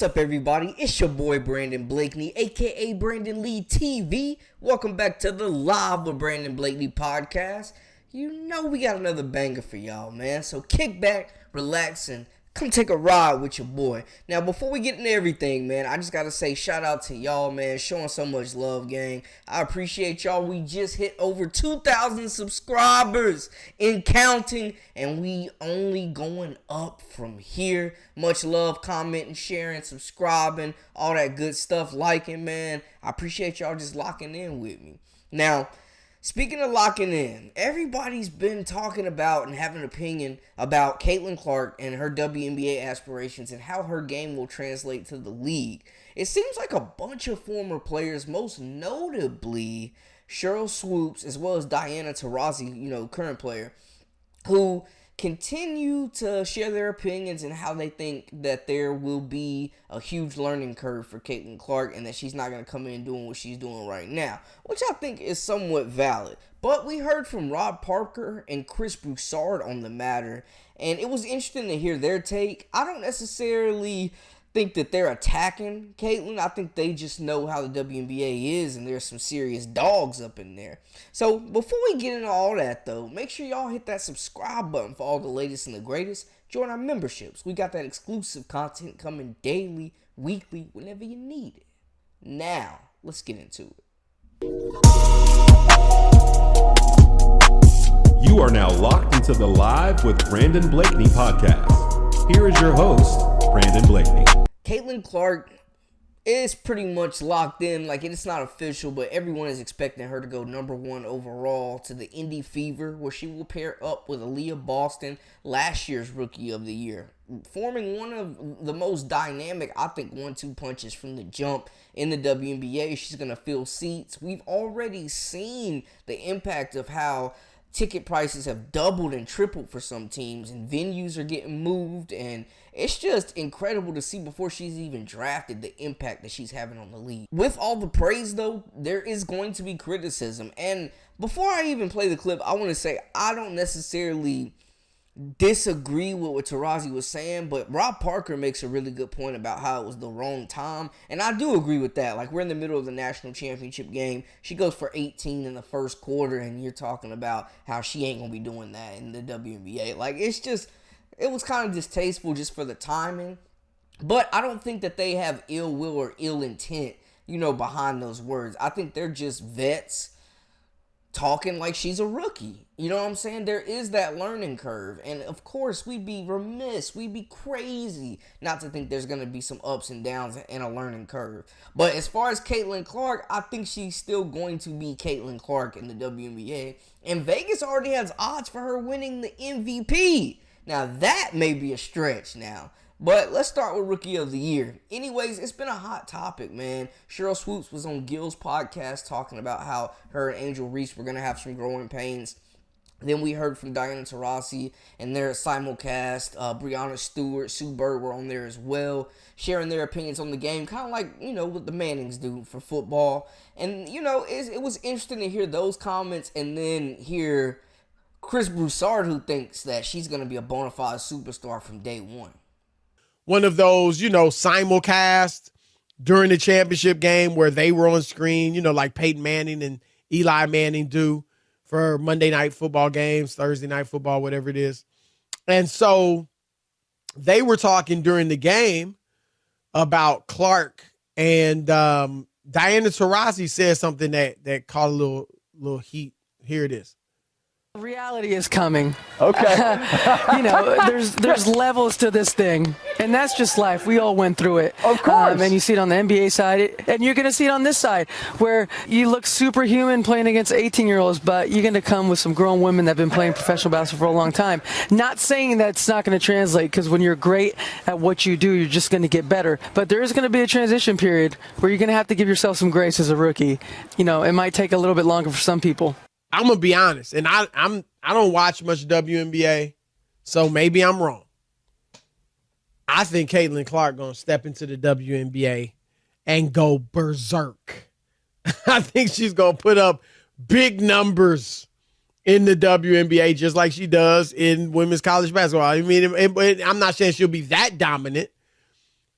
What's up, everybody? It's your boy Brandon Blakeney, aka Brandon Lee TV. Welcome back to the Live with Brandon Blakeney podcast. You know we got another banger for y'all, man. So kick back, relax, and come take a ride with your boy. Now, before we get into everything, man, I just gotta say shout out to y'all, man, showing so much love, gang. I appreciate y'all. We just hit over 2,000 subscribers and counting, and we only going up from here. Much love, commenting, sharing, subscribing, all that good stuff, liking, man. I appreciate y'all just locking in with me. Now, speaking of locking in, everybody's been talking about and having an opinion about Caitlyn Clark and her WNBA aspirations and how her game will translate to the league. It seems like a bunch of former players, most notably Sheryl Swoopes as well as Diana Taurasi, current player, who continue to share their opinions and how they think that there will be a huge learning curve for Caitlyn Clark and that she's not going to come in doing what she's doing right now, which I think is somewhat valid. But we heard from Rob Parker and Chris Broussard on the matter, and it was interesting to hear their take. I don't necessarily think that they're attacking Caitlyn. I think they just know how the WNBA is, and there's some serious dogs up in there. So before we get into all that, though, make sure y'all hit that subscribe button for all the latest and the greatest. Join our memberships. We got that exclusive content coming daily, weekly, whenever you need it. Now, let's get into it. You are now locked into the Live with Brandon Blakeney podcast. Here is your host, Brandon Blakeney. Caitlyn Clark is pretty much locked in. Like, it's not official, but everyone is expecting her to go number 1 overall to the Indy Fever, where she will pair up with Aaliyah Boston, last year's Rookie of the Year, forming one of the most dynamic, I think, 1-2 punches from the jump in the WNBA. She's going to fill seats. We've already seen the impact of how ticket prices have doubled and tripled for some teams, and venues are getting moved, and it's just incredible to see before she's even drafted the impact that she's having on the league. With all the praise, though, there is going to be criticism, and before I even play the clip, I want to say I don't necessarily disagree with what Taurasi was saying, but Rob Parker makes a really good point about how it was the wrong time, and I do agree with that. Like, we're in the middle of the national championship game. She goes for 18 in the first quarter, and you're talking about how she ain't gonna be doing that in the WNBA. Like, it was kind of distasteful just for the timing, but I don't think that they have ill will or ill intent, behind those words. I think they're just vets talking like she's a rookie. You know what I'm saying? There is that learning curve. And of course, we'd be remiss, we'd be crazy not to think there's going to be some ups and downs and a learning curve. But as far as Caitlyn Clark, I think she's still going to be Caitlyn Clark in the WNBA. And Vegas already has odds for her winning the MVP. Now, that may be a stretch now. But let's start with Rookie of the Year. Anyways, it's been a hot topic, man. Sheryl Swoopes was on Gil's podcast talking about how her and Angel Reese were going to have some growing pains. Then we heard from Diana Taurasi and their simulcast. Breanna Stewart, Sue Bird were on there as well, sharing their opinions on the game, kind of like, what the Mannings do for football. And, it was interesting to hear those comments and then hear Chris Broussard, who thinks that she's going to be a bona fide superstar from day one. One of those, simulcast during the championship game where they were on screen, like Peyton Manning and Eli Manning do for Monday night football games, Thursday night football, whatever it is. And so they were talking during the game about Clark, and Diana Taurasi said something that caught a little heat. Here it is. Reality is coming. Okay. There's levels to this thing, and that's just life. We all went through it. Of course. And you see it on the NBA side, and you're going to see it on this side, where you look superhuman playing against 18-year-olds, but you're going to come with some grown women that have been playing professional basketball for a long time. Not saying that it's not going to translate, because when you're great at what you do, you're just going to get better. But there is going to be a transition period where you're going to have to give yourself some grace as a rookie. It might take a little bit longer for some people. I'm gonna be honest, and I don't watch much WNBA, so maybe I'm wrong. I think Caitlyn Clark gonna step into the WNBA and go berserk. I think she's gonna put up big numbers in the WNBA just like she does in women's college basketball. I mean, I'm not saying she'll be that dominant,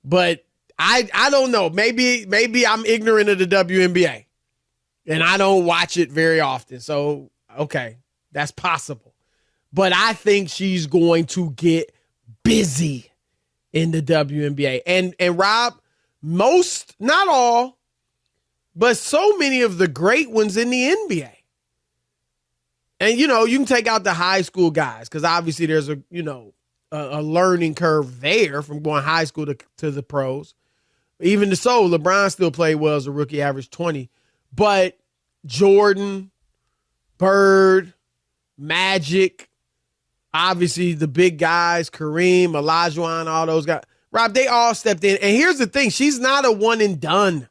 but I don't know. Maybe I'm ignorant of the WNBA and I don't watch it very often. So, okay, that's possible. But I think she's going to get busy in the WNBA. And Rob, most, not all, but so many of the great ones in the NBA. And, you can take out the high school guys because obviously there's a learning curve there from going high school to the pros. Even so, LeBron still played well as a rookie, averaged 20. But Jordan, Bird, Magic, obviously the big guys, Kareem, Olajuwon, all those guys. Rob, they all stepped in. And here's the thing. She's not a one and done.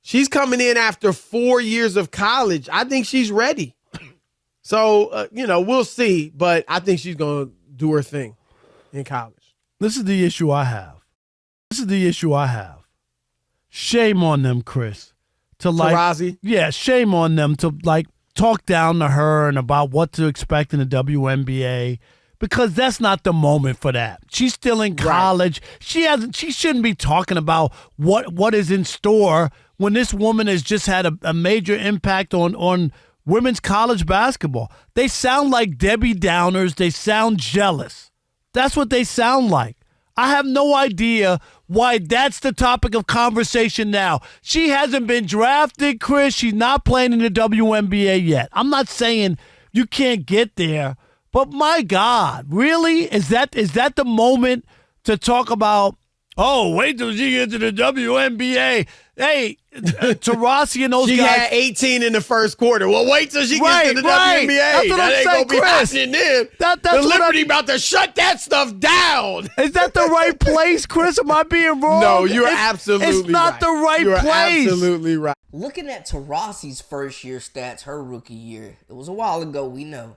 She's coming in after 4 years of college. I think she's ready. So, we'll see. But I think she's going to do her thing in college. This is the issue I have. Shame on them, Chris. Taurasi? Yeah, shame on them to talk down to her and about what to expect in the WNBA because that's not the moment for that. She's still in college. Right. She shouldn't be talking about what is in store when this woman has just had a major impact on women's college basketball. They sound like Debbie Downers. They sound jealous. That's what they sound like. I have no idea why that's the topic of conversation now. She hasn't been drafted, Chris. She's not playing in the WNBA yet. I'm not saying you can't get there, but my God, really? Is that the moment to talk about, oh, wait till she gets to the WNBA? Hey, Taurasi and those she guys. She had 18 in the first quarter. Well, wait till she gets to the WNBA. That's what that I'm ain't saying, going to be Chris. happening then. That's the Liberty about to shut that stuff down. Is that the right place, Chris? Am I being wrong? No, you're absolutely right. It's not the right you're place. Absolutely right. Looking at Taurasi's first year stats, her rookie year, it was a while ago, we know.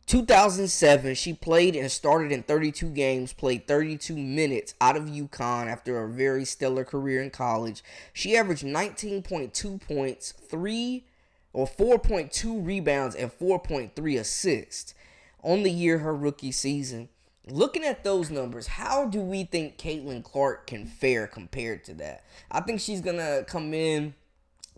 2007, she played and started in 32 games, played 32 minutes out of UConn after a very stellar career in college. She averaged 19.2 points, 4.2 rebounds, and 4.3 assists on the year her rookie season. Looking at those numbers, how do we think Caitlyn Clark can fare compared to that? I think she's going to come in,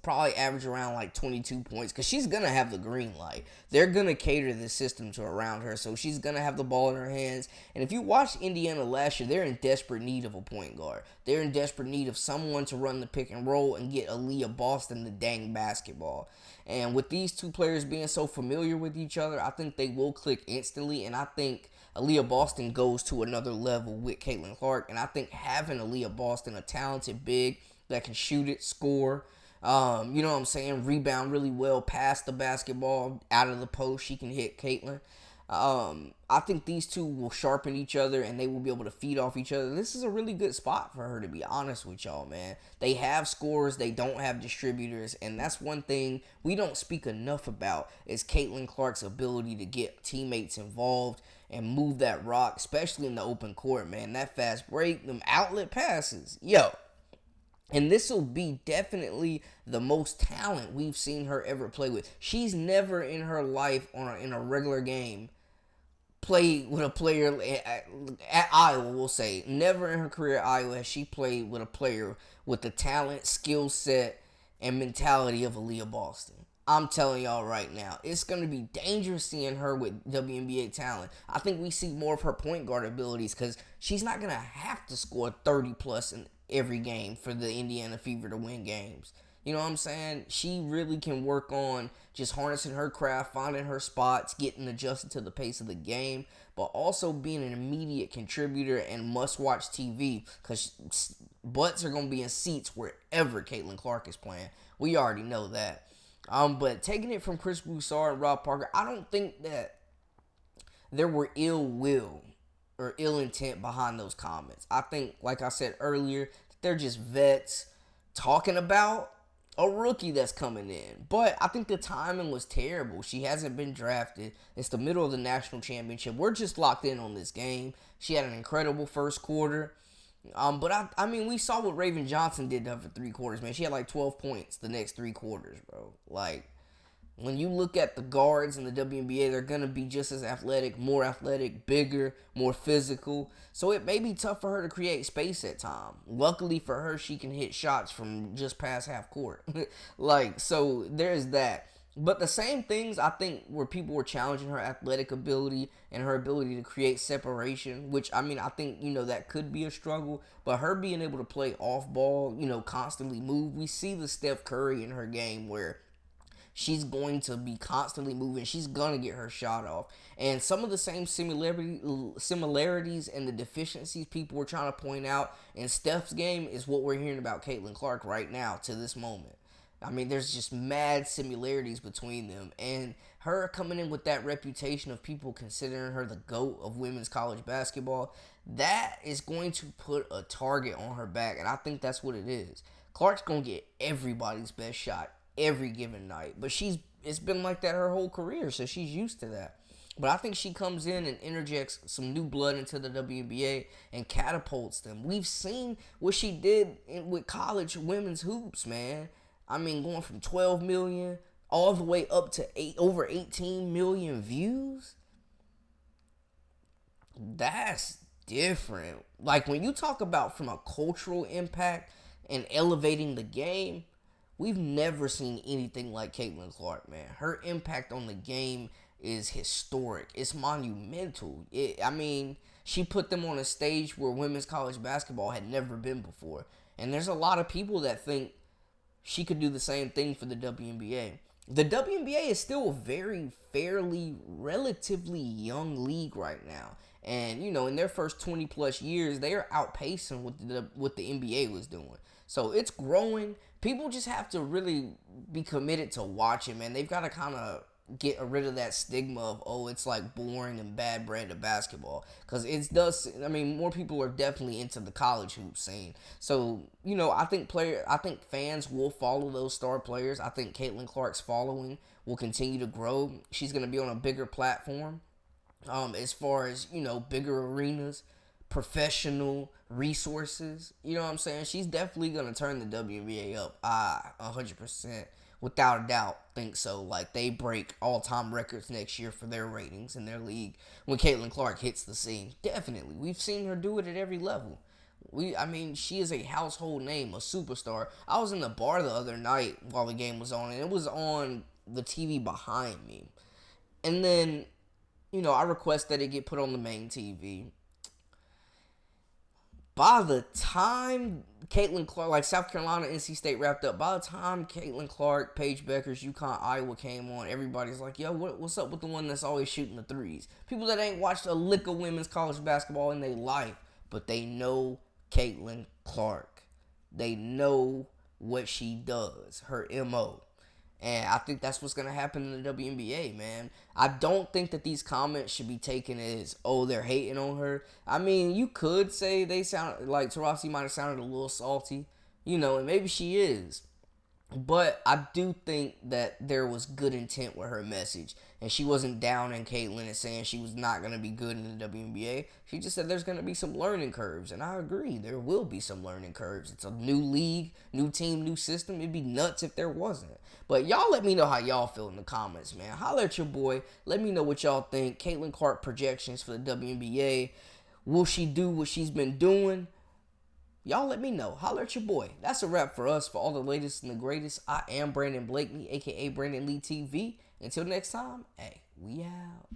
probably average around like 22 points because she's going to have the green light. They're going to cater the system to around her, so she's going to have the ball in her hands. And if you watched Indiana last year, they're in desperate need of a point guard. They're in desperate need of someone to run the pick and roll and get Aaliyah Boston the dang basketball. And with these two players being so familiar with each other, I think they will click instantly, and I think Aaliyah Boston goes to another level with Caitlyn Clark. And I think having Aaliyah Boston, a talented big that can shoot it, score, you know what I'm saying, rebound really well, pass the basketball out of the post, she can hit Caitlyn. I think these two will sharpen each other and they will be able to feed off each other. This is a really good spot for her, to be honest with y'all, man. They have scorers, they don't have distributors, and that's one thing we don't speak enough about is Caitlyn Clark's ability to get teammates involved and move that rock, especially in the open court, man. That fast break, them outlet passes, yo. And this will be definitely the most talent we've seen her ever play with. She's never in her life in a regular game played with a player at Iowa, we'll say. Never in her career at Iowa has she played with a player with the talent, skill set, and mentality of Aaliyah Boston. I'm telling y'all right now, it's going to be dangerous seeing her with WNBA talent. I think we see more of her point guard abilities because she's not going to have to score 30-plus in every game for the Indiana Fever to win games. You know what I'm saying? She really can work on just harnessing her craft, finding her spots, getting adjusted to the pace of the game, but also being an immediate contributor and must-watch TV because butts are going to be in seats wherever Caitlyn Clark is playing. We already know that. But taking it from Chris Broussard and Rob Parker, I don't think that there were ill will or ill intent behind those comments. I think, like I said earlier, they're just vets talking about a rookie that's coming in. But I think the timing was terrible. She hasn't been drafted. It's the middle of the national championship. We're just locked in on this game. She had an incredible first quarter. But I mean, we saw what Raven Johnson did to her for 3 quarters, man. She had like 12 points the next 3 quarters, bro. Like, When you look at the guards in the WNBA, they're going to be just as athletic, bigger, more physical. So it may be tough for her to create space at times. Luckily for her, she can hit shots from just past half court. So there's that. But the same things, I think, where people were challenging her athletic ability and her ability to create separation, which, I think, that could be a struggle. But her being able to play off ball, constantly move. We see the Steph Curry in her game where she's going to be constantly moving. She's going to get her shot off. And some of the same similarities and the deficiencies people were trying to point out in Steph's game is what we're hearing about Caitlyn Clark right now to this moment. There's just mad similarities between them. And her coming in with that reputation of people considering her the GOAT of women's college basketball, that is going to put a target on her back. And I think that's what it is. Clark's going to get everybody's best shot every given night. But it's been like that her whole career, so she's used to that. But I think she comes in and interjects some new blood into the WNBA and catapults them. We've seen what she did with college women's hoops, man. Going from 12 million all the way up to over 18 million views. That's different. Like, when you talk about from a cultural impact and elevating the game, we've never seen anything like Caitlyn Clark, man. Her impact on the game is historic. It's monumental. She put them on a stage where women's college basketball had never been before. And there's a lot of people that think she could do the same thing for the WNBA. The WNBA is still a very fairly, relatively young league right now. And, in their first 20 plus years, they are outpacing what the NBA was doing. So it's growing. People just have to really be committed to watching, man. They've got to kind of get rid of that stigma of, it's like boring and bad brand of basketball. Because more people are definitely into the college hoop scene. So, I think fans will follow those star players. I think Caitlyn Clark's following will continue to grow. She's going to be on a bigger platform. As far as, bigger arenas, professional resources. You know what I'm saying? She's definitely going to turn the WNBA up. 100%. Without a doubt, think so. Like, they break all-time records next year for their ratings in their league when Caitlyn Clark hits the scene. Definitely. We've seen her do it at every level. She is a household name, a superstar. I was in the bar the other night while the game was on, and it was on the TV behind me. And then, I request that it get put on the main TV. By the time Caitlyn Clark, like South Carolina, NC State wrapped up, by the time Caitlyn Clark, Paige Beckers, UConn, Iowa came on, everybody's like, yo, what's up with the one that's always shooting the threes? People that ain't watched a lick of women's college basketball in their life, but they know Caitlyn Clark. They know what she does, her MO. And I think that's what's going to happen in the WNBA, man. I don't think that these comments should be taken as, they're hating on her. You could say they sound like Taurasi might have sounded a little salty, and maybe she is. But I do think that there was good intent with her message. And she wasn't down on Caitlyn and saying she was not going to be good in the WNBA. She just said there's going to be some learning curves. And I agree. There will be some learning curves. It's a new league, new team, new system. It'd be nuts if there wasn't. But y'all let me know how y'all feel in the comments, man. Holler at your boy. Let me know what y'all think. Caitlyn Clark projections for the WNBA. Will she do what she's been doing? Y'all let me know. Holler at your boy. That's a wrap for us. For all the latest and the greatest, I am Brandon Blakeney, a.k.a. Brandon Lee TV. Until next time, hey, we out.